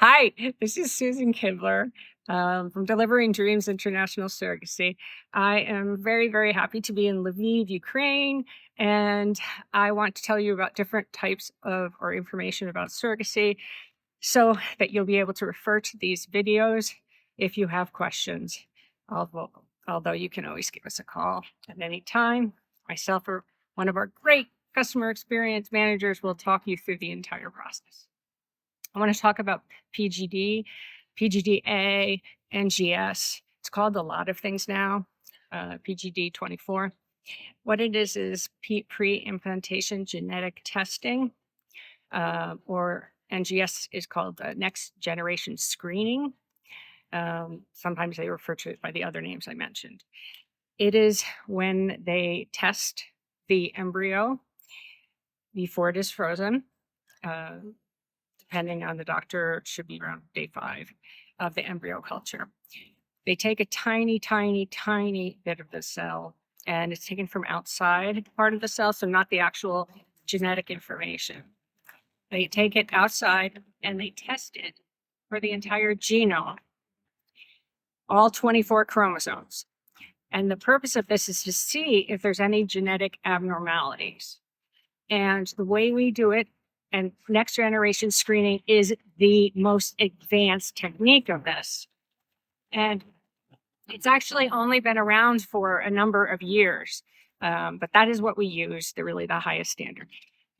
Hi, this is Susan Kibler from Delivering Dreams International Surrogacy. I am very, very happy to be in Lviv, Ukraine, and I want to tell you about different types of or information about surrogacy so that you'll be able to refer to these videos if you have questions. Although you can always give us a call at any time. Myself or one of our great customer experience managers will talk you through the entire process. I want to talk about PGD, PGD-A, NGS. It's called a lot of things now, PGD-24. What it is pre-implantation genetic testing, or NGS is called next generation screening. Sometimes they refer to it by the other names I mentioned. It is when they test the embryo before it is frozen. Depending on the doctor, it should be around day 5 of the embryo culture. They take a tiny, tiny, tiny bit of the cell, and it's taken from outside part of the cell, so not the actual genetic information. They take it outside and they test it for the entire genome, all 24 chromosomes. And the purpose of this is to see if there's any genetic abnormalities. And the way we do it, and next generation screening is the most advanced technique of this. And it's actually only been around for a number of years, but that is what we use, the highest standard.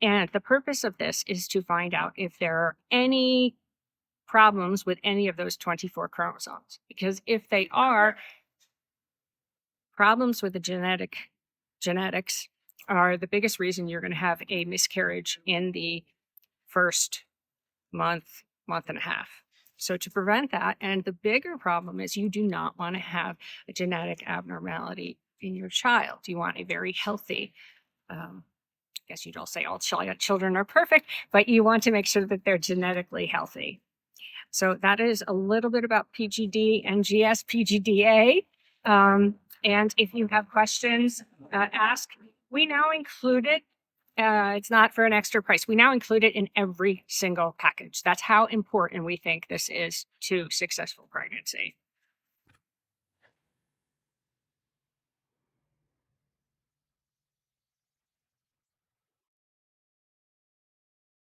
And the purpose of this is to find out if there are any problems with any of those 24 chromosomes. Because if they are, problems with the genetics are the biggest reason you're going to have a miscarriage in the first month and a half. So to prevent that, and the bigger problem is you do not want to have a genetic abnormality in your child. You want a very healthy, I guess you don't say all children are perfect, but you want to make sure that they're genetically healthy. So that is a little bit about PGD, NGS, PGD-A. And if you have questions, ask. We now include it. It's not for an extra price. We now include it in every single package. That's how important we think this is to successful pregnancy.